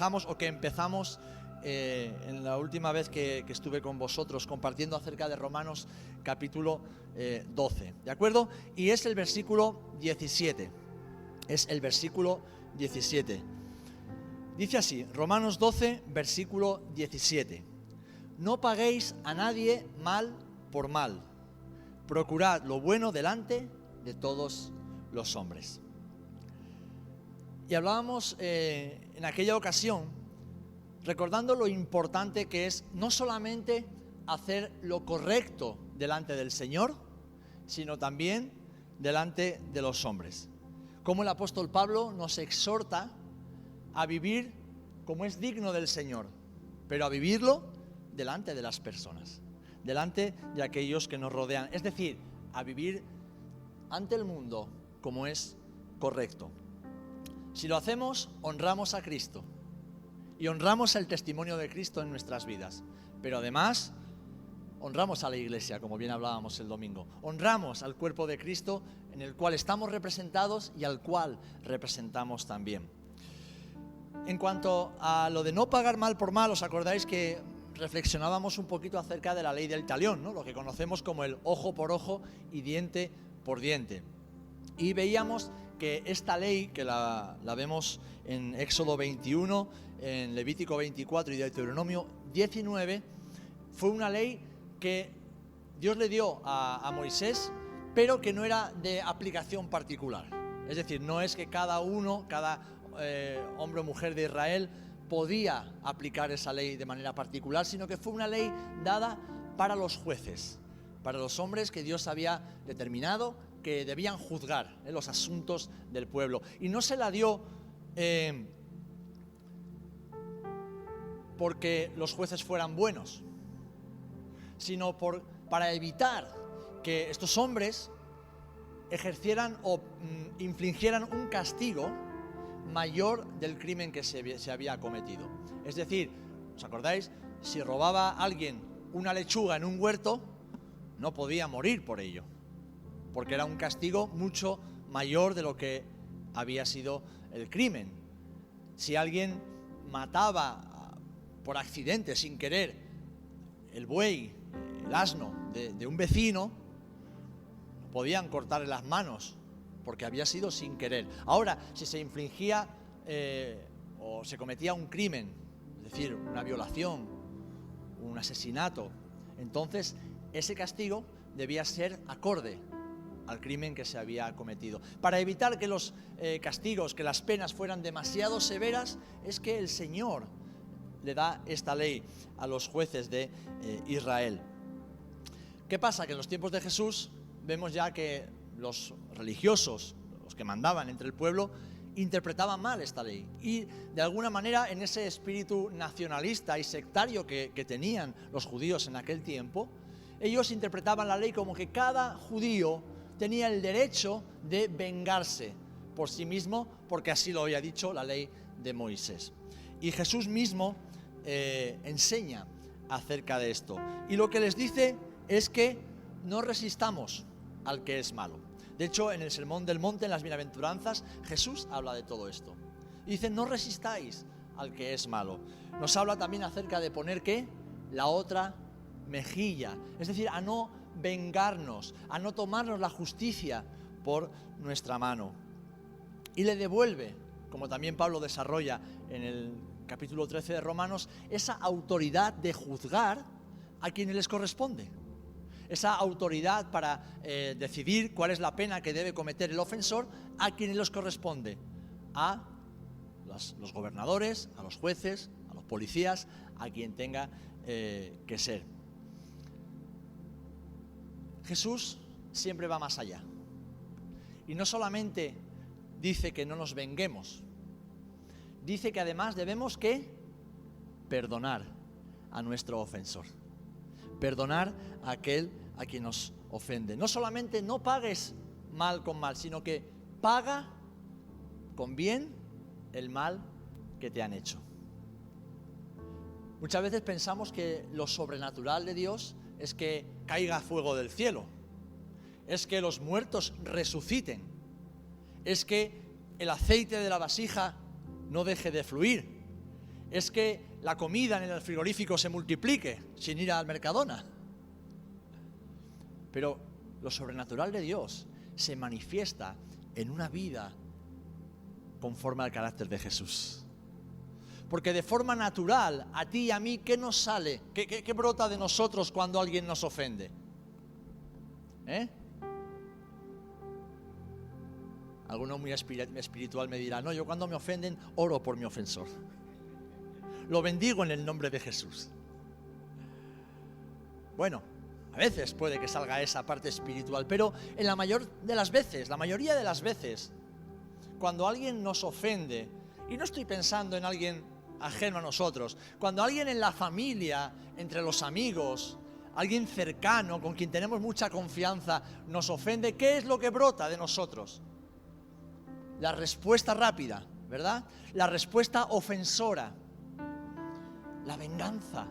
dejamos o que empezamos en la última vez que estuve con vosotros compartiendo acerca de Romanos capítulo 12, ¿de acuerdo? Y es el versículo 17, es el versículo 17. Dice así, Romanos 12, versículo 17. No paguéis a nadie mal por mal, procurad lo bueno delante de todos los hombres. Y hablábamos en aquella ocasión, recordando lo importante que es no solamente hacer lo correcto delante del Señor, sino también delante de los hombres. Como el apóstol Pablo nos exhorta a vivir como es digno del Señor, pero a vivirlo delante de las personas, delante de aquellos que nos rodean. Es decir, a vivir ante el mundo como es correcto. Si lo hacemos, honramos a Cristo y honramos el testimonio de Cristo en nuestras vidas. Pero además, honramos a la iglesia, como bien hablábamos el domingo. Honramos al cuerpo de Cristo en el cual estamos representados y al cual representamos también. En cuanto a lo de no pagar mal por mal, ¿os acordáis que reflexionábamos un poquito acerca de la ley del talión, ¿no? Lo que conocemos como el ojo por ojo y diente por diente? Y veíamos que esta ley, que la vemos en Éxodo 21, en Levítico 24 y Deuteronomio 19, fue una ley que Dios le dio a Moisés, pero que no era de aplicación particular. Es decir, no es que cada hombre o mujer de Israel podía aplicar esa ley de manera particular, sino que fue una ley dada para los jueces, para los hombres que Dios había determinado que debían juzgar los asuntos del pueblo. Y no se la dio porque los jueces fueran buenos, sino para evitar que estos hombres ejercieran o infligieran un castigo mayor del crimen que se había cometido. Es decir, ¿os acordáis? Si robaba alguien una lechuga en un huerto, no podía morir por ello, porque era un castigo mucho mayor de lo que había sido el crimen. Si alguien mataba por accidente, sin querer, el buey, el asno de un vecino, podían cortarle las manos, porque había sido sin querer. Ahora, si se infligía o se cometía un crimen, es decir, una violación, un asesinato, entonces ese castigo debía ser acorde al crimen que se había cometido. Para evitar que los castigos, que las penas fueran demasiado severas, es que el Señor le da esta ley a los jueces de Israel. ¿Qué pasa? Que en los tiempos de Jesús vemos ya que los religiosos, los que mandaban entre el pueblo, interpretaban mal esta ley. Y de alguna manera, en ese espíritu nacionalista y sectario que tenían los judíos en aquel tiempo, ellos interpretaban la ley como que cada judío tenía el derecho de vengarse por sí mismo, porque así lo había dicho la ley de Moisés. Y Jesús mismo enseña acerca de esto. Y lo que les dice es que no resistamos al que es malo. De hecho, en el Sermón del Monte, en las Bienaventuranzas, Jesús habla de todo esto. Y dice, no resistáis al que es malo. Nos habla también acerca de poner, ¿qué? La otra mejilla. Es decir, a no vengarnos, a no tomarnos la justicia por nuestra mano. Y le devuelve, como también Pablo desarrolla en el capítulo 13 de Romanos, esa autoridad de juzgar a quienes les corresponde. Esa autoridad para decidir cuál es la pena que debe cometer el ofensor a quienes les corresponde. A los gobernadores, a los jueces, a los policías, a quien tenga que ser. Jesús siempre va más allá. Y no solamente dice que no nos venguemos, dice que además debemos ¿qué? Perdonar a nuestro ofensor. Perdonar a aquel a quien nos ofende. No solamente no pagues mal con mal, sino que paga con bien el mal que te han hecho. Muchas veces pensamos que lo sobrenatural de Dios es que caiga fuego del cielo, es que los muertos resuciten, es que el aceite de la vasija no deje de fluir, es que la comida en el frigorífico se multiplique sin ir al Mercadona. Pero lo sobrenatural de Dios se manifiesta en una vida conforme al carácter de Jesús. Porque de forma natural, a ti y a mí, ¿qué nos sale? ¿Qué brota de nosotros cuando alguien nos ofende? Alguno muy espiritual me dirá, no, yo cuando me ofenden, oro por mi ofensor. Lo bendigo en el nombre de Jesús. Bueno, a veces puede que salga esa parte espiritual, pero en la mayoría de las veces, cuando alguien nos ofende, y no estoy pensando en alguien ajeno a nosotros, cuando alguien en la familia, entre los amigos, alguien cercano, con quien tenemos mucha confianza, nos ofende, ¿qué es lo que brota de nosotros? La respuesta rápida, ¿verdad? La respuesta ofensora, la venganza.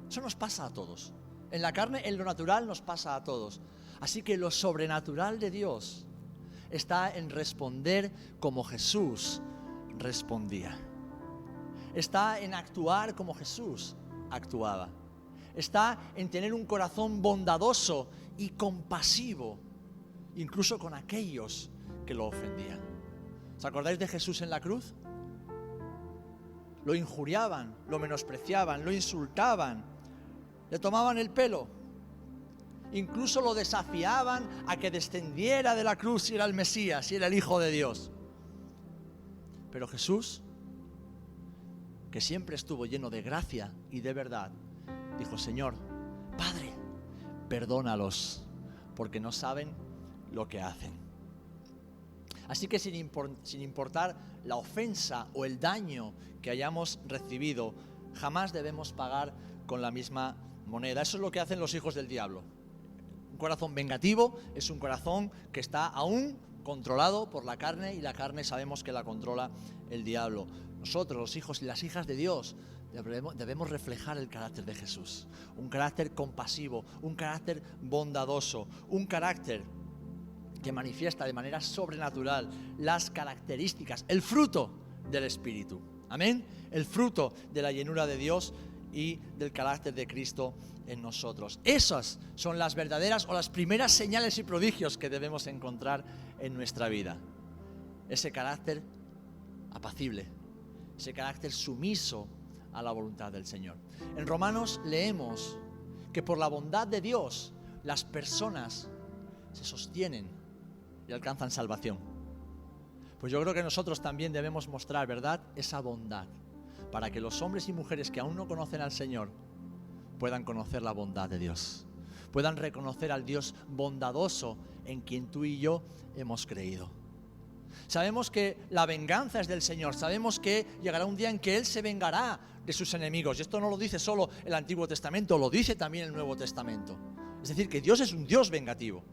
Eso nos pasa a todos. En la carne, en lo natural, nos pasa a todos. Así que lo sobrenatural de Dios está en responder como Jesús respondía. Está en actuar como Jesús actuaba. Está en tener un corazón bondadoso y compasivo, incluso con aquellos que lo ofendían. ¿Os acordáis de Jesús en la cruz? Lo injuriaban, lo menospreciaban, lo insultaban, le tomaban el pelo, incluso lo desafiaban a que descendiera de la cruz si era el Mesías, si era el Hijo de Dios. Pero Jesús, que siempre estuvo lleno de gracia y de verdad, dijo: Señor, Padre, perdónalos, porque no saben lo que hacen. Así que sin importar la ofensa o el daño que hayamos recibido, jamás debemos pagar con la misma moneda. Eso es lo que hacen los hijos del diablo. Un corazón vengativo es un corazón que está aún controlado por la carne, y la carne sabemos que la controla el diablo. Nosotros, los hijos y las hijas de Dios, debemos reflejar el carácter de Jesús. Un carácter compasivo, un carácter bondadoso, un carácter que manifiesta de manera sobrenatural las características, el fruto del Espíritu. Amén. El fruto de la llenura de Dios y del carácter de Cristo en nosotros. Esas son las verdaderas o las primeras señales y prodigios que debemos encontrar en nuestra vida. Ese carácter apacible, ese carácter sumiso a la voluntad del Señor. En Romanos leemos que por la bondad de Dios las personas se sostienen y alcanzan salvación. Pues yo creo que nosotros también debemos mostrar, ¿verdad?, esa bondad, para que los hombres y mujeres que aún no conocen al Señor puedan conocer la bondad de Dios, puedan reconocer al Dios bondadoso en quien tú y yo hemos creído. Sabemos que la venganza es del Señor, sabemos que llegará un día en que Él se vengará de sus enemigos, y esto no lo dice solo el Antiguo Testamento, lo dice también el Nuevo Testamento. Es decir, que Dios es un Dios vengativo.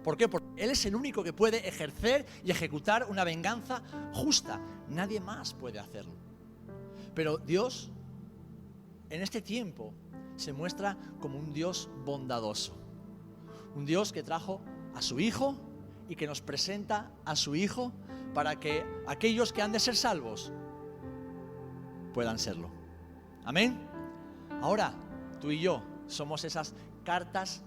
¿Por qué? Porque Él es el único que puede ejercer y ejecutar una venganza justa. Nadie más puede hacerlo. Pero Dios, en este tiempo, se muestra como un Dios bondadoso. Un Dios que trajo a su Hijo y que nos presenta a su Hijo para que aquellos que han de ser salvos puedan serlo. Amén. Ahora, tú y yo somos esas cartas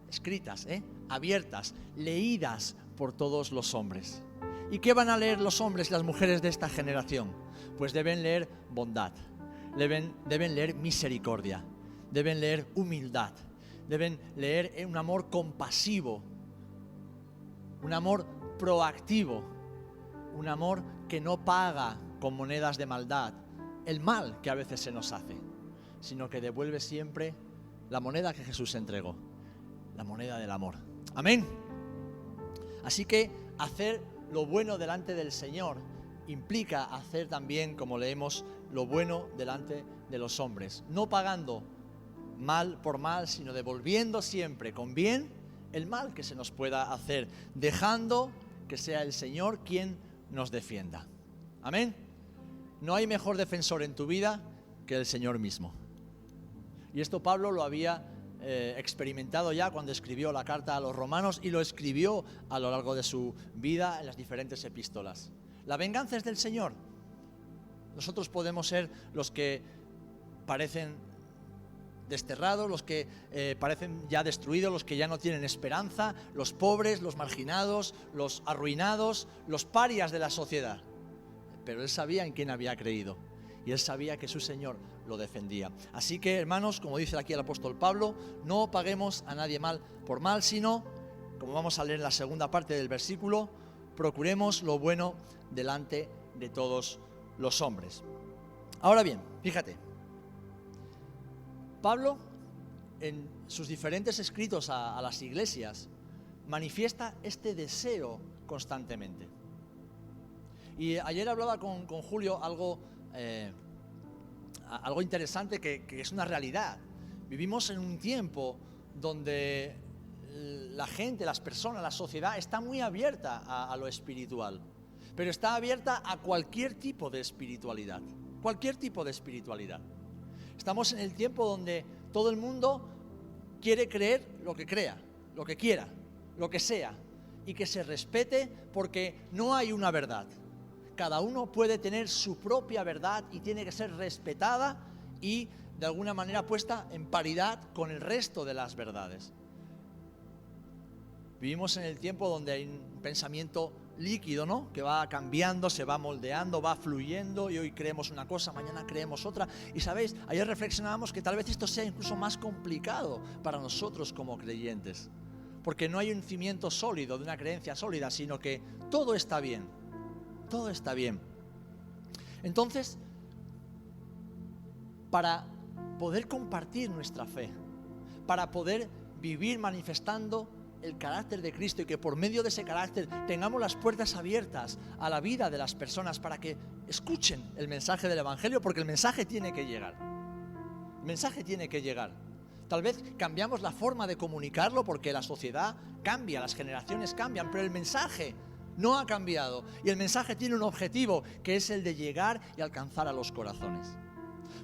escritas, abiertas, leídas por todos los hombres. ¿Y qué van a leer los hombres y las mujeres de esta generación? Pues deben leer bondad, deben leer misericordia, deben leer humildad, deben leer un amor compasivo, un amor proactivo, un amor que no paga con monedas de maldad el mal que a veces se nos hace, sino que devuelve siempre la moneda que Jesús entregó, la moneda del amor. Amén. Así que hacer lo bueno delante del Señor implica hacer también, como leemos, lo bueno delante de los hombres, no pagando mal por mal, sino devolviendo siempre con bien el mal que se nos pueda hacer, dejando que sea el Señor quien nos defienda. Amén. No hay mejor defensor en tu vida que el Señor mismo. Y esto Pablo lo había experimentado ya cuando escribió la carta a los romanos, y lo escribió a lo largo de su vida en las diferentes epístolas. La venganza es del Señor. Nosotros podemos ser los que parecen desterrados, los que parecen ya destruidos, los que ya no tienen esperanza, los pobres, los marginados, los arruinados, los parias de la sociedad. Pero él sabía en quién había creído y él sabía que su Señor lo defendía. Así que, hermanos, como dice aquí el apóstol Pablo, no paguemos a nadie mal por mal, sino, como vamos a leer en la segunda parte del versículo, procuremos lo bueno delante de todos los hombres. Ahora bien, fíjate, Pablo, en sus diferentes escritos a las iglesias, manifiesta este deseo constantemente. Y ayer hablaba con Julio algo interesante que es una realidad. Vivimos en un tiempo donde la gente, las personas, la sociedad está muy abierta a lo espiritual, pero está abierta a cualquier tipo de espiritualidad, cualquier tipo de espiritualidad. Estamos en el tiempo donde todo el mundo quiere creer lo que crea, lo que quiera, lo que sea, y que se respete porque no hay una verdad. Cada uno puede tener su propia verdad y tiene que ser respetada y de alguna manera puesta en paridad con el resto de las verdades. Vivimos en el tiempo donde hay un pensamiento líquido, ¿no? Que va cambiando, se va moldeando, va fluyendo, y hoy creemos una cosa, mañana creemos otra. Y sabéis, ayer reflexionábamos que tal vez esto sea incluso más complicado para nosotros como creyentes, porque no hay un cimiento sólido de una creencia sólida, sino que todo está bien, todo está bien. Entonces, para poder compartir nuestra fe, para poder vivir manifestando el carácter de Cristo y que por medio de ese carácter tengamos las puertas abiertas a la vida de las personas para que escuchen el mensaje del Evangelio, porque el mensaje tiene que llegar. El mensaje tiene que llegar. Tal vez cambiamos la forma de comunicarlo porque la sociedad cambia, las generaciones cambian, pero el mensaje no ha cambiado y el mensaje tiene un objetivo, que es el de llegar y alcanzar a los corazones.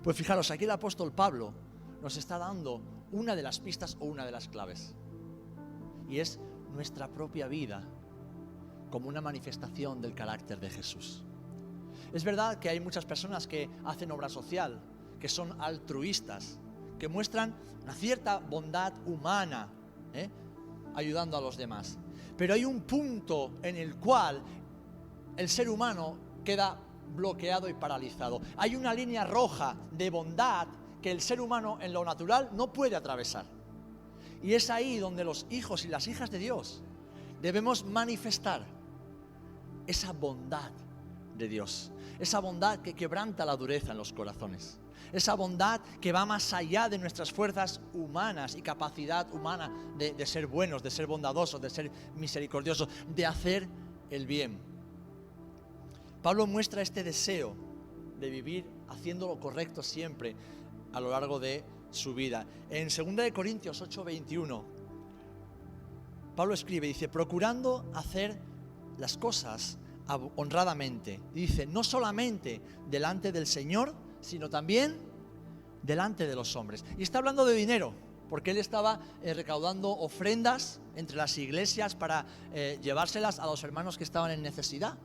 Pues fijaros, aquí el apóstol Pablo nos está dando una de las pistas o una de las claves. Y es nuestra propia vida como una manifestación del carácter de Jesús. Es verdad que hay muchas personas que hacen obra social, que son altruistas, que muestran una cierta bondad humana, ayudando a los demás. Pero hay un punto en el cual el ser humano queda bloqueado y paralizado. Hay una línea roja de bondad que el ser humano en lo natural no puede atravesar. Y es ahí donde los hijos y las hijas de Dios debemos manifestar esa bondad de Dios, esa bondad que quebranta la dureza en los corazones, esa bondad que va más allá de nuestras fuerzas humanas y capacidad humana de ser buenos, de ser bondadosos, de ser misericordiosos, de hacer el bien. Pablo muestra este deseo de vivir haciendo lo correcto siempre a lo largo de su vida. En 2 Corintios 8:21, Pablo escribe, dice, procurando hacer las cosas honradamente. Dice, no solamente delante del Señor, sino también delante de los hombres. Y está hablando de dinero, porque él estaba recaudando ofrendas entre las iglesias para llevárselas a los hermanos que estaban en necesidad.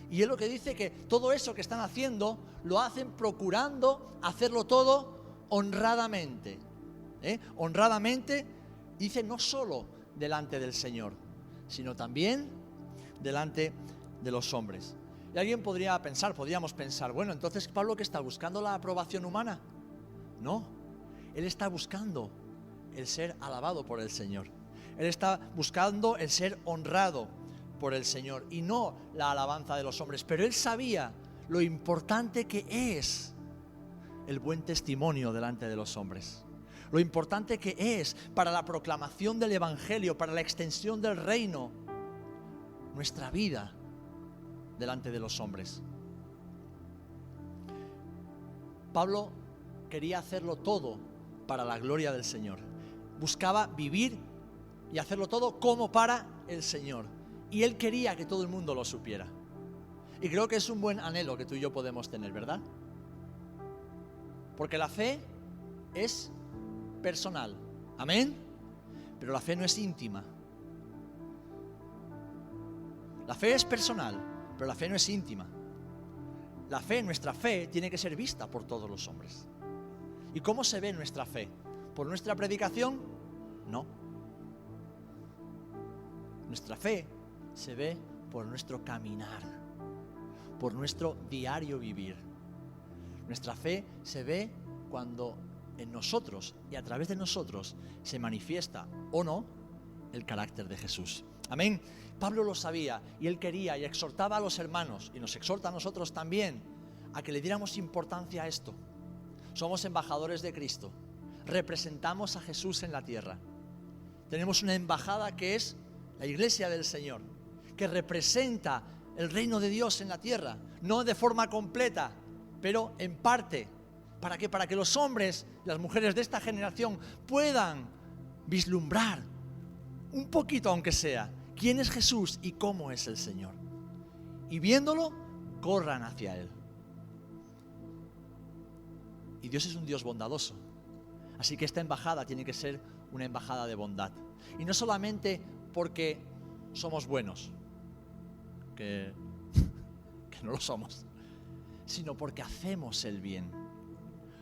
Y él lo que dice que todo eso que están haciendo, lo hacen procurando hacerlo todo honradamente. Honradamente, dice, no solo delante del Señor, sino también delante de los hombres. Y alguien podríamos pensar, bueno, entonces Pablo, ¿qué está buscando? ¿La aprobación humana? No, él está buscando el ser alabado por el Señor. Él está buscando el ser honrado por el Señor y no la alabanza de los hombres. Pero él sabía lo importante que es el buen testimonio delante de los hombres, lo importante que es para la proclamación del Evangelio, para la extensión del reino, nuestra vida delante de los hombres. Pablo quería hacerlo todo para la gloria del Señor. Buscaba vivir y hacerlo todo como para el Señor. Y él quería que todo el mundo lo supiera. Y creo que es un buen anhelo que tú y yo podemos tener, ¿verdad? Porque la fe es personal. Amén. Pero la fe no es íntima. La fe es personal, pero la fe no es íntima. la fe, nuestra fe, tiene que ser vista por todos los hombres. ¿Y cómo se ve nuestra fe? ¿Por nuestra predicación? No. Nuestra fe se ve por nuestro caminar, por nuestro diario vivir. Nuestra fe se ve cuando en nosotros y a través de nosotros se manifiesta o no el carácter de Jesús. Amén. Pablo lo sabía y él quería y exhortaba a los hermanos, y nos exhorta a nosotros también, a que le diéramos importancia a esto. Somos embajadores de Cristo, representamos a Jesús en la tierra. Tenemos una embajada que es la Iglesia del Señor, que representa el reino de Dios en la tierra, no de forma completa, pero en parte. ¿Para qué? Para que los hombres y las mujeres de esta generación puedan vislumbrar un poquito, aunque sea, quién es Jesús y cómo es el Señor. Y viéndolo, corran hacia Él. Y Dios es un Dios bondadoso. Así que esta embajada tiene que ser una embajada de bondad. Y no solamente porque somos buenos, que no lo somos, sino porque hacemos el bien.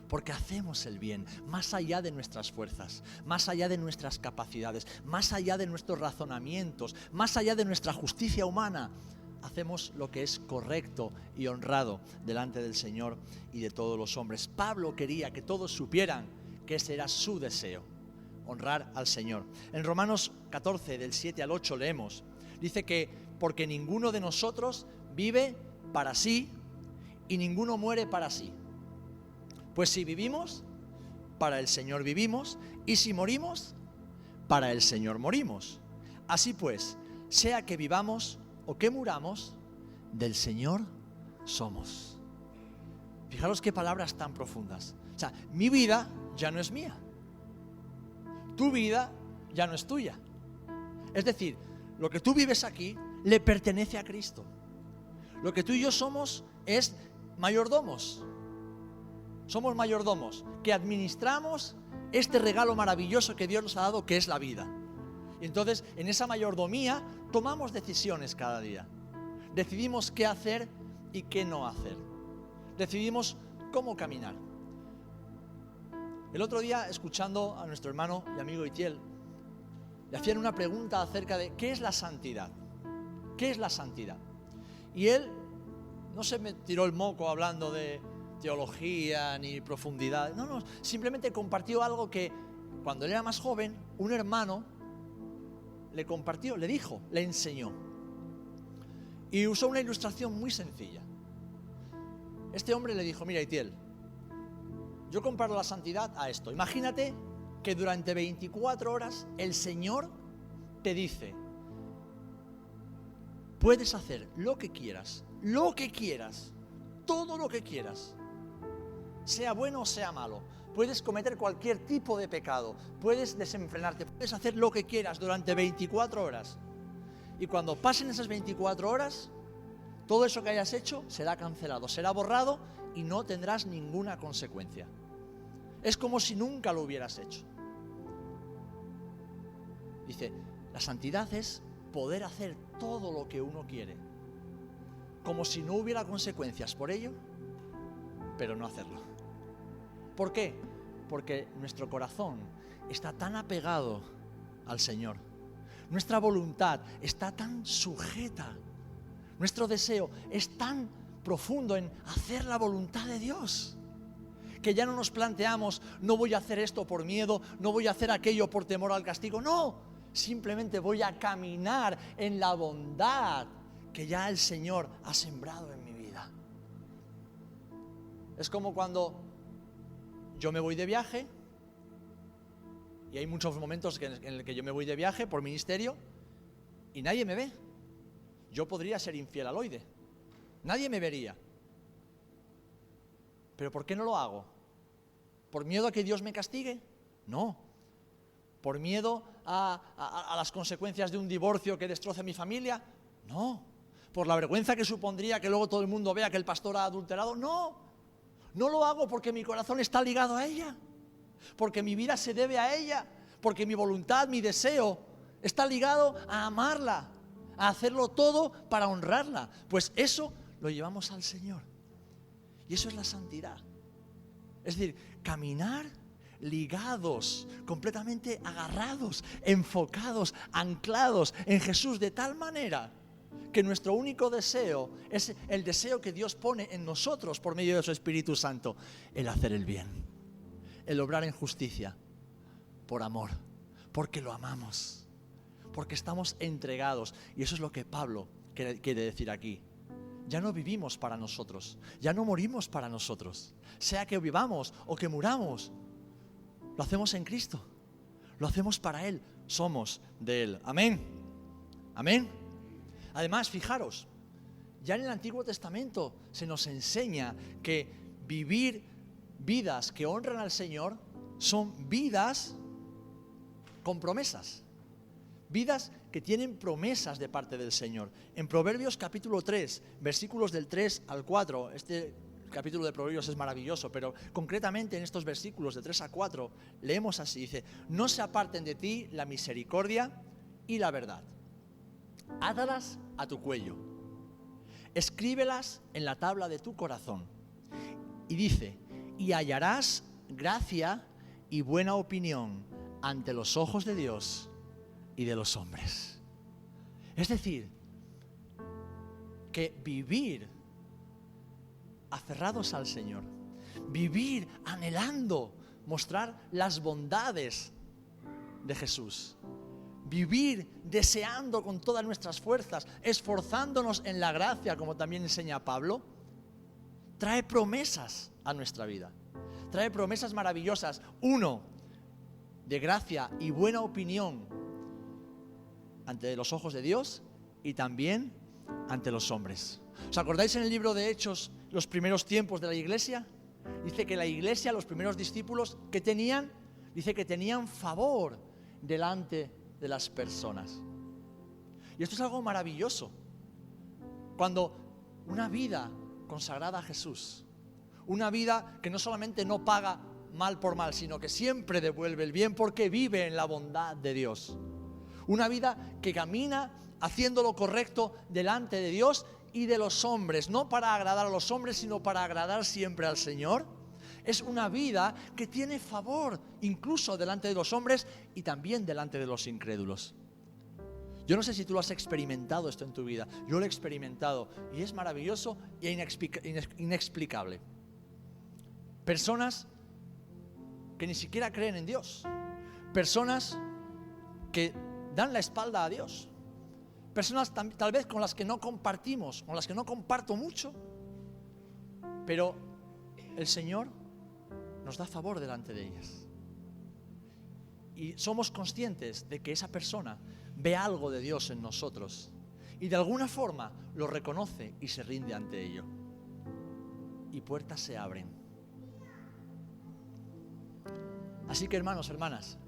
Porque hacemos el bien, más allá de nuestras fuerzas, más allá de nuestras capacidades, más allá de nuestros razonamientos, más allá de nuestra justicia humana. Hacemos lo que es correcto y honrado delante del Señor y de todos los hombres. Pablo quería que todos supieran que ese era su deseo, honrar al Señor. En Romanos 14, del 7 al 8 leemos, dice que porque ninguno de nosotros vive para sí y ninguno muere para sí. Pues si vivimos, para el Señor vivimos, y si morimos, para el Señor morimos. Así pues, sea que vivamos o que muramos, del Señor somos. Fijaros qué palabras tan profundas. O sea, mi vida ya no es mía. Tu vida ya no es tuya. Es decir, lo que tú vives aquí le pertenece a Cristo. Lo que tú y yo somos es mayordomos. Somos mayordomos que administramos este regalo maravilloso que Dios nos ha dado, que es la vida. Y entonces, en esa mayordomía, tomamos decisiones cada día. Decidimos qué hacer y qué no hacer. Decidimos cómo caminar. El otro día, escuchando a nuestro hermano y amigo Itiel, le hacían una pregunta acerca de ¿qué es la santidad? ¿Qué es la santidad? Y él no se me tiró el moco hablando de teología ni profundidad. No, simplemente compartió algo que cuando él era más joven, un hermano le compartió, le dijo, le enseñó. Y usó una ilustración muy sencilla. Este hombre le dijo, mira Itiel, yo comparo la santidad a esto. Imagínate que durante 24 horas el Señor te dice, puedes hacer lo que quieras, todo lo que quieras, sea bueno o sea malo. Puedes cometer cualquier tipo de pecado, puedes desenfrenarte, puedes hacer lo que quieras durante 24 horas. Y cuando pasen esas 24 horas, todo eso que hayas hecho será cancelado, será borrado y no tendrás ninguna consecuencia. Es como si nunca lo hubieras hecho. Dice, la santidad es poder hacer todo lo que uno quiere, como si no hubiera consecuencias por ello, pero no hacerlo. ¿Por qué? Porque nuestro corazón está tan apegado al Señor. Nuestra voluntad está tan sujeta. Nuestro deseo es tan profundo en hacer la voluntad de Dios, que ya no nos planteamos, no voy a hacer esto por miedo, no voy a hacer aquello por temor al castigo. No, simplemente voy a caminar en la bondad que ya el Señor ha sembrado en mi vida. Es como cuando yo me voy de viaje, y hay muchos momentos en el que yo me voy de viaje por ministerio y nadie me ve. Yo podría ser infiel al oide, nadie me vería. ¿Pero por qué no lo hago? ¿Por miedo a que Dios me castigue? No. ¿Por miedo a las consecuencias de un divorcio que destroce mi familia? No. ¿Por la vergüenza que supondría que luego todo el mundo vea que el pastor ha adulterado? No. No lo hago porque mi corazón está ligado a ella, porque mi vida se debe a ella, porque mi voluntad, mi deseo está ligado a amarla, a hacerlo todo para honrarla. Pues eso lo llevamos al Señor. Y eso es la santidad. Es decir, caminar ligados, completamente agarrados, enfocados, anclados en Jesús, de tal manera que nuestro único deseo es el deseo que Dios pone en nosotros por medio de su Espíritu Santo, el hacer el bien, el obrar en justicia, por amor, porque lo amamos, porque estamos entregados. Y eso es lo que Pablo quiere decir aquí. Ya no vivimos para nosotros, ya no morimos para nosotros. Sea que vivamos o que muramos, lo hacemos en Cristo, lo hacemos para Él, somos de Él. Amén. Amén. Además, fijaros, ya en el Antiguo Testamento se nos enseña que vivir vidas que honran al Señor son vidas con promesas. Vidas que tienen promesas de parte del Señor. En Proverbios capítulo 3, versículos del 3 al 4, este capítulo de Proverbios es maravilloso, pero concretamente en estos versículos de 3 a 4, leemos así, dice: no se aparten de ti la misericordia y la verdad. Átalas a tu cuello, escríbelas en la tabla de tu corazón. Y dice: y hallarás gracia y buena opinión ante los ojos de Dios y de los hombres. Es decir, que vivir aferrados al Señor, vivir anhelando mostrar las bondades de Jesús, vivir deseando con todas nuestras fuerzas, esforzándonos en la gracia, como también enseña Pablo, trae promesas a nuestra vida, trae promesas maravillosas. Uno, de gracia y buena opinión ante los ojos de Dios y también ante los hombres. ¿Os acordáis en el libro de Hechos, los primeros tiempos de la iglesia? Dice que la iglesia, los primeros discípulos, ¿qué tenían? Dice que tenían favor delante de las personas. Y esto es algo maravilloso. Cuando una vida consagrada a Jesús, una vida que no solamente no paga mal por mal, sino que siempre devuelve el bien porque vive en la bondad de Dios. Una vida que camina haciendo lo correcto delante de Dios y de los hombres, no para agradar a los hombres, sino para agradar siempre al Señor. Es una vida que tiene favor incluso delante de los hombres y también delante de los incrédulos. Yo no sé si tú lo has experimentado esto en tu vida. Yo lo he experimentado y es maravilloso e inexplicable. Personas que ni siquiera creen en Dios. Personas que dan la espalda a Dios. Personas tal vez con las que no compartimos, con las que no comparto mucho. Pero el Señor nos da favor delante de ellas. Y somos conscientes de que esa persona ve algo de Dios en nosotros y de alguna forma lo reconoce y se rinde ante ello. Y puertas se abren. Así que, hermanos, hermanas,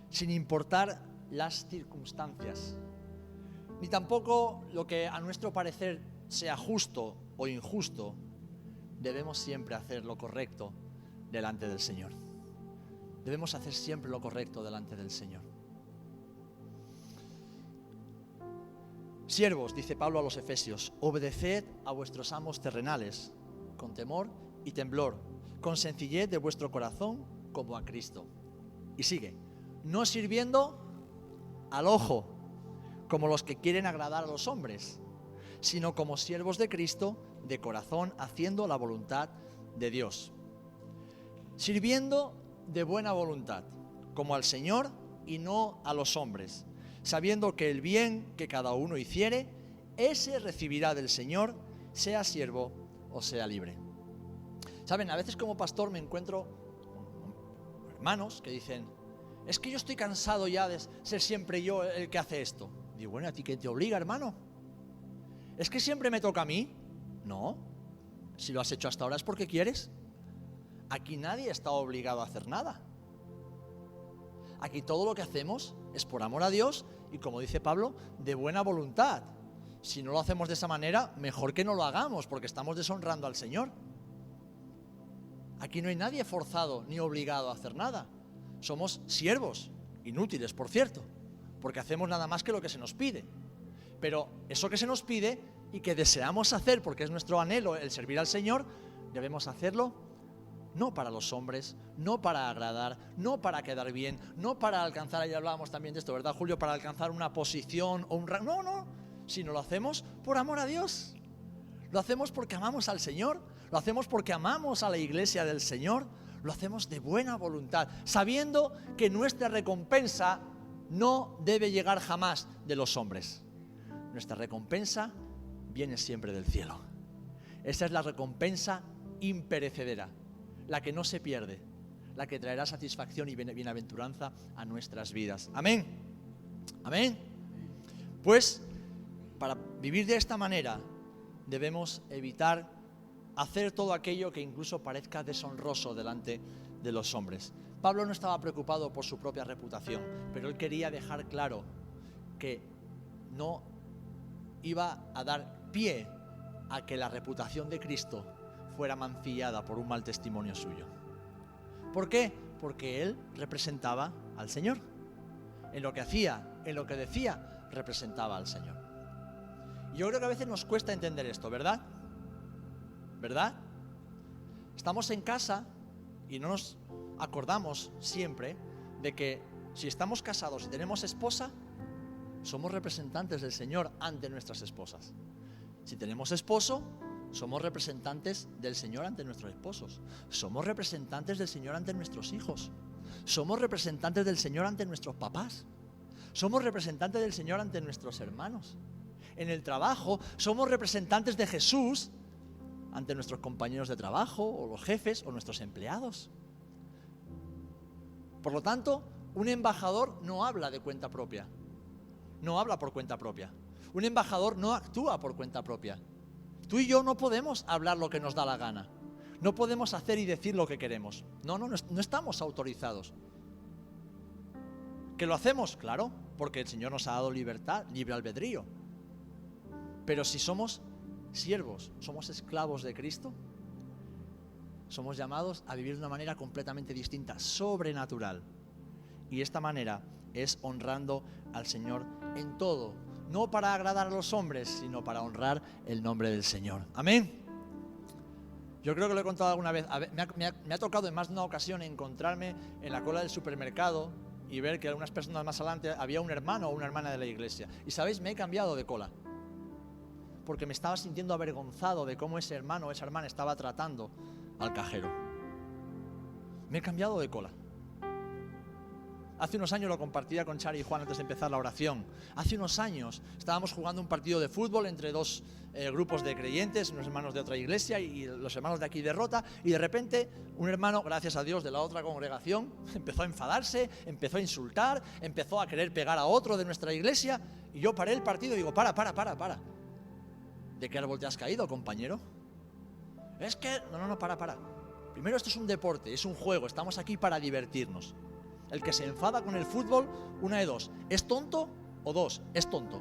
sin importar las circunstancias, ni tampoco lo que a nuestro parecer sea justo o injusto, debemos siempre hacer lo correcto delante del Señor. Debemos hacer siempre lo correcto delante del Señor. Siervos, dice Pablo a los Efesios, obedeced a vuestros amos terrenales, con temor y temblor, con sencillez de vuestro corazón, como a Cristo. Y sigue, no sirviendo al ojo, como los que quieren agradar a los hombres, sino como siervos de Cristo, de corazón, haciendo la voluntad de Dios. Sirviendo de buena voluntad, como al Señor y no a los hombres, sabiendo que el bien que cada uno hiciere, ese recibirá del Señor, sea siervo o sea libre. Saben, a veces como pastor me encuentro hermanos que dicen, es que yo estoy cansado ya de ser siempre yo el que hace esto. Digo, bueno, ¿a ti qué te obliga, hermano? ¿Es que siempre me toca a mí? No, si lo has hecho hasta ahora es porque quieres. Aquí nadie está obligado a hacer nada. Aquí todo lo que hacemos es por amor a Dios y, como dice Pablo, de buena voluntad. Si no lo hacemos de esa manera, mejor que no lo hagamos, porque estamos deshonrando al Señor. Aquí no hay nadie forzado ni obligado a hacer nada. Somos siervos, inútiles, por cierto, porque hacemos nada más que lo que se nos pide. Pero eso que se nos pide y que deseamos hacer, porque es nuestro anhelo el servir al Señor, debemos hacerlo no para los hombres, no para agradar, no para quedar bien, no para alcanzar, ayer hablábamos también de esto, ¿verdad, Julio? Para alcanzar una posición o un rango, no, sino lo hacemos por amor a Dios. Lo hacemos porque amamos al Señor, lo hacemos porque amamos a la iglesia del Señor, lo hacemos de buena voluntad, sabiendo que nuestra recompensa no debe llegar jamás de los hombres. Nuestra recompensa viene siempre del cielo. Esa es la recompensa imperecedera, la que no se pierde, la que traerá satisfacción y bienaventuranza a nuestras vidas. Amén. Amén. Pues, para vivir de esta manera, debemos evitar hacer todo aquello que incluso parezca deshonroso delante de los hombres. Pablo no estaba preocupado por su propia reputación, pero él quería dejar claro que no iba a dar pie a que la reputación de Cristo fuera mancillada por un mal testimonio suyo. ¿Por qué? Porque él representaba al Señor. En lo que hacía, en lo que decía, representaba al Señor. Y yo creo que a veces nos cuesta entender esto, ¿verdad? ¿Verdad? Estamos en casa y no nos acordamos siempre de que si estamos casados y tenemos esposa, somos representantes del Señor ante nuestras esposas. Si tenemos esposo, somos representantes del Señor ante nuestros esposos. Somos representantes del Señor ante nuestros hijos. Somos representantes del Señor ante nuestros papás. Somos representantes del Señor ante nuestros hermanos. En el trabajo, somos representantes de Jesús ante nuestros compañeros de trabajo, o los jefes, o nuestros empleados. Por lo tanto, un embajador no habla de cuenta propia. No habla por cuenta propia. Un embajador no actúa por cuenta propia. Tú y yo no podemos hablar lo que nos da la gana. No podemos hacer y decir lo que queremos. No estamos autorizados. ¿Que lo hacemos? Claro, porque el Señor nos ha dado libertad, libre albedrío. Pero si somos siervos, somos esclavos de Cristo, somos llamados a vivir de una manera completamente distinta, sobrenatural. Y esta manera es honrando al Señor en todo, no para agradar a los hombres, sino para honrar el nombre del Señor. Amén. Yo creo que lo he contado alguna vez. Me ha tocado en más de una ocasión encontrarme en la cola del supermercado y ver que algunas personas más adelante había un hermano o una hermana de la iglesia. Y sabéis, me he cambiado de cola, porque me estaba sintiendo avergonzado de cómo ese hermano o esa hermana estaba tratando al cajero. Me he cambiado de cola. Hace unos años lo compartía con Chari y Juan antes de empezar la oración. Hace unos años estábamos jugando un partido de fútbol entre dos grupos de creyentes, unos hermanos de otra iglesia y los hermanos de aquí de Rota, y de repente un hermano, gracias a Dios, de la otra congregación, empezó a enfadarse, empezó a insultar, empezó a querer pegar a otro de nuestra iglesia, y yo paré el partido y digo, para. ¿De qué árbol te has caído, compañero? Es que... No, para. Primero, esto es un deporte, es un juego, estamos aquí para divertirnos. El que se enfada con el fútbol, una de dos, ¿es tonto? O dos, es tonto.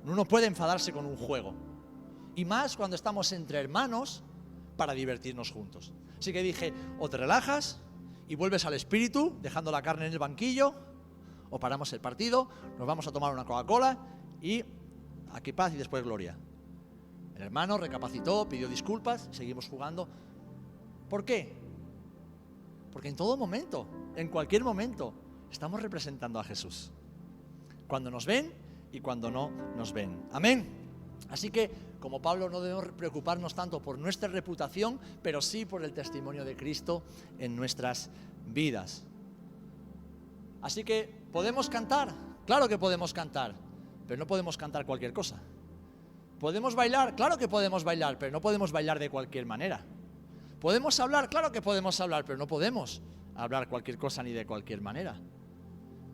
Uno puede enfadarse con un juego. Y más cuando estamos entre hermanos para divertirnos juntos. Así que dije, o te relajas y vuelves al espíritu, dejando la carne en el banquillo, o paramos el partido, nos vamos a tomar una Coca-Cola y aquí paz y después gloria. El hermano recapacitó, pidió disculpas, seguimos jugando. ¿Por qué? Porque en todo momento, en cualquier momento, estamos representando a Jesús. Cuando nos ven y cuando no nos ven. Amén. Así que, como Pablo, no debemos preocuparnos tanto por nuestra reputación, pero sí por el testimonio de Cristo en nuestras vidas. Así que, ¿podemos cantar? Claro que podemos cantar, pero no podemos cantar cualquier cosa. ¿Podemos bailar? Claro que podemos bailar, pero no podemos bailar de cualquier manera. ¿Podemos hablar? Claro que podemos hablar, pero no podemos hablar cualquier cosa ni de cualquier manera.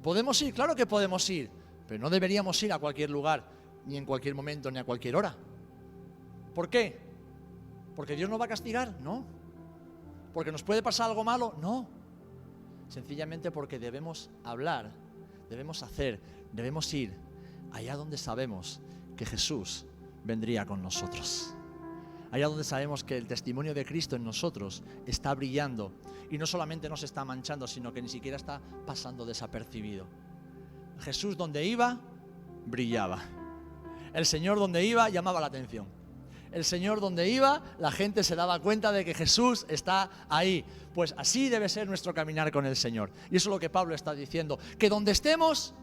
¿Podemos ir? Claro que podemos ir, pero no deberíamos ir a cualquier lugar, ni en cualquier momento, ni a cualquier hora. ¿Por qué? ¿Porque Dios nos va a castigar? No. ¿Porque nos puede pasar algo malo? No. Sencillamente porque debemos hablar, debemos hacer, debemos ir allá donde sabemos que Jesús vendría con nosotros. Allá donde sabemos que el testimonio de Cristo en nosotros está brillando y no solamente nos está manchando, sino que ni siquiera está pasando desapercibido. Jesús donde iba, brillaba. El Señor donde iba, llamaba la atención. el Señor donde iba, la gente se daba cuenta de que Jesús está ahí. Pues así debe ser nuestro caminar con el Señor. Y eso es lo que Pablo está diciendo, que donde estemos,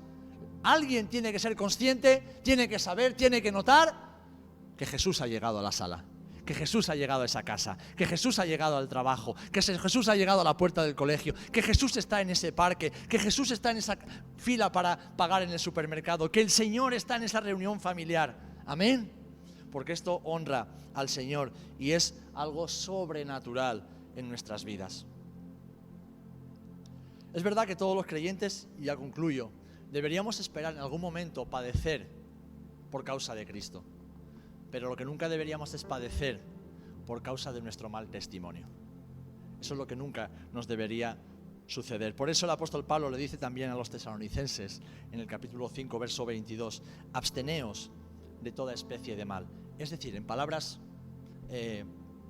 alguien tiene que ser consciente, tiene que saber, tiene que notar que Jesús ha llegado a la sala, que Jesús ha llegado a esa casa, que Jesús ha llegado al trabajo, que Jesús ha llegado a la puerta del colegio, que Jesús está en ese parque, que Jesús está en esa fila para pagar en el supermercado, que el Señor está en esa reunión familiar. Amén. Porque esto honra al Señor y es algo sobrenatural en nuestras vidas. Es verdad que todos los creyentes, y ya concluyo, deberíamos esperar en algún momento padecer por causa de Cristo. Pero lo que nunca deberíamos es padecer por causa de nuestro mal testimonio. Eso es lo que nunca nos debería suceder. Por eso el apóstol Pablo le dice también a los tesalonicenses en el capítulo 5, verso 22, absteneos de toda especie de mal. Es decir, en palabras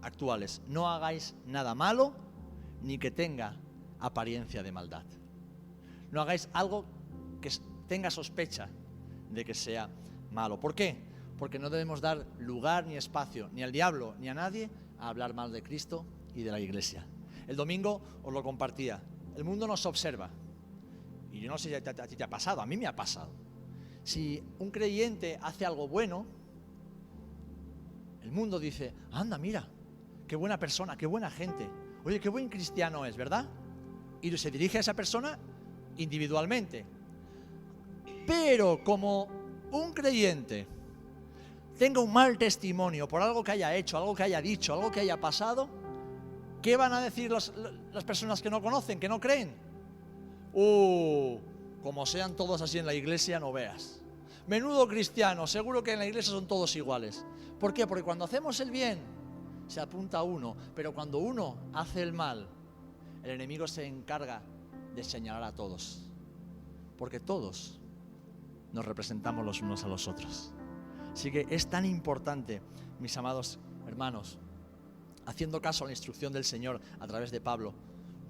actuales, no hagáis nada malo ni que tenga apariencia de maldad. No hagáis algo que tenga sospecha de que sea malo. ¿Por qué? Porque no debemos dar lugar ni espacio ni al diablo ni a nadie a hablar mal de Cristo y de la iglesia. El domingo os lo compartía. El mundo nos observa. Y yo no sé si a ti te ha pasado, a mí me ha pasado. Si un creyente hace algo bueno, el mundo dice, anda, mira, qué buena persona, qué buena gente. Oye, qué buen cristiano es, ¿verdad? Y se dirige a esa persona individualmente. Pero como un creyente tenga un mal testimonio por algo que haya hecho, algo que haya dicho, algo que haya pasado, ¿qué van a decir las personas que no conocen, que no creen? Como sean todos así en la iglesia, no veas. Menudo cristiano, seguro que en la iglesia son todos iguales. ¿Por qué? Porque cuando hacemos el bien, se apunta a uno, pero cuando uno hace el mal, el enemigo se encarga de señalar a todos. Porque todos nos representamos los unos a los otros. Así que es tan importante, mis amados hermanos, haciendo caso a la instrucción del Señor a través de Pablo,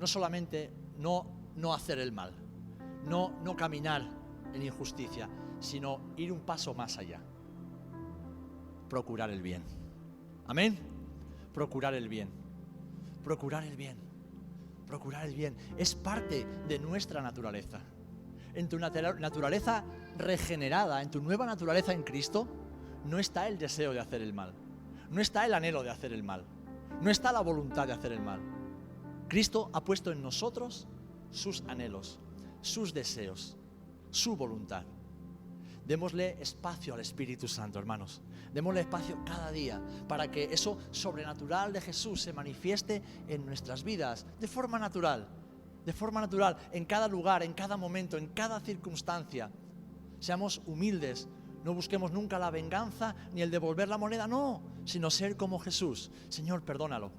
no solamente no hacer el mal, no caminar en injusticia, sino ir un paso más allá. Procurar el bien. Amén. Procurar el bien. Procurar el bien. Procurar el bien. Es parte de nuestra naturaleza. En tu naturaleza regenerada, en tu nueva naturaleza en Cristo, no está el deseo de hacer el mal. No está el anhelo de hacer el mal. No está la voluntad de hacer el mal. Cristo ha puesto en nosotros sus anhelos, sus deseos, su voluntad. Démosle espacio al Espíritu Santo, hermanos. Démosle espacio cada día para que eso sobrenatural de Jesús se manifieste en nuestras vidas de forma natural, en cada lugar, en cada momento, en cada circunstancia. Seamos humildes, no busquemos nunca la venganza ni el devolver la moneda, no, sino ser como Jesús. Señor, perdónalo,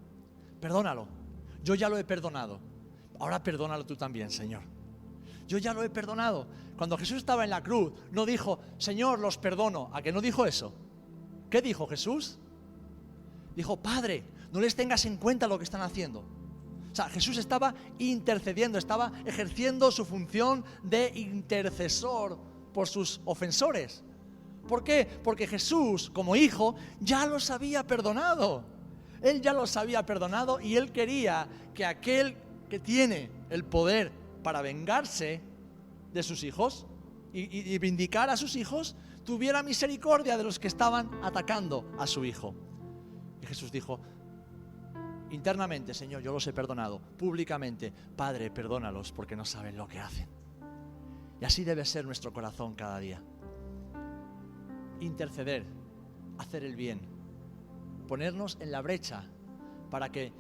yo ya lo he perdonado, ahora perdónalo tú también, Señor. Yo ya lo he perdonado. Cuando Jesús estaba en la cruz, no dijo, Señor, los perdono. ¿A qué no dijo eso? ¿Qué dijo Jesús? Dijo, Padre, no les tengas en cuenta lo que están haciendo. O sea, Jesús estaba intercediendo, estaba ejerciendo su función de intercesor por sus ofensores. ¿Por qué? Porque Jesús, como hijo, ya los había perdonado. Él ya los había perdonado y Él quería que aquel que tiene el poder para vengarse de sus hijos y vindicar a sus hijos, tuviera misericordia de los que estaban atacando a su hijo. Y Jesús dijo, internamente, Señor, yo los he perdonado. Públicamente, Padre, perdónalos porque no saben lo que hacen. Y así debe ser nuestro corazón cada día. Interceder, hacer el bien, ponernos en la brecha para que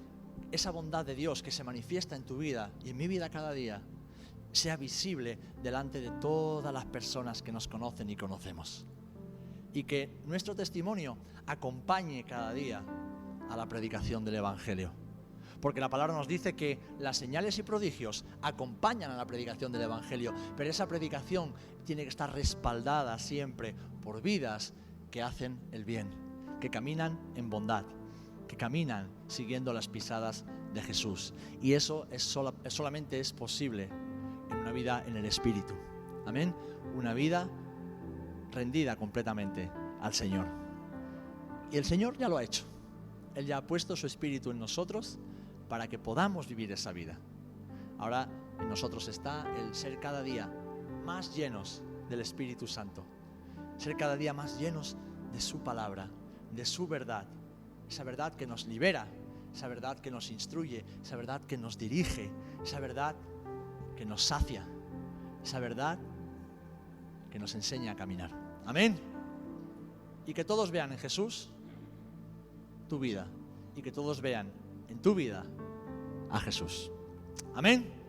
esa bondad de Dios que se manifiesta en tu vida y en mi vida cada día sea visible delante de todas las personas que nos conocen y conocemos. Y que nuestro testimonio acompañe cada día a la predicación del Evangelio. Porque la palabra nos dice que las señales y prodigios acompañan a la predicación del Evangelio, pero esa predicación tiene que estar respaldada siempre por vidas que hacen el bien, que caminan en bondad, que caminan siguiendo las pisadas de Jesús. Y eso solamente es posible en una vida en el Espíritu. Amén. Una vida rendida completamente al Señor. Y el Señor ya lo ha hecho. Él ya ha puesto su Espíritu en nosotros para que podamos vivir esa vida. Ahora en nosotros está el ser cada día más llenos del Espíritu Santo. Ser cada día más llenos de su palabra, de su verdad. Esa verdad que nos libera, esa verdad que nos instruye, esa verdad que nos dirige, esa verdad que nos sacia, esa verdad que nos enseña a caminar. Amén. Y que todos vean en Jesús tu vida y que todos vean en tu vida a Jesús. Amén.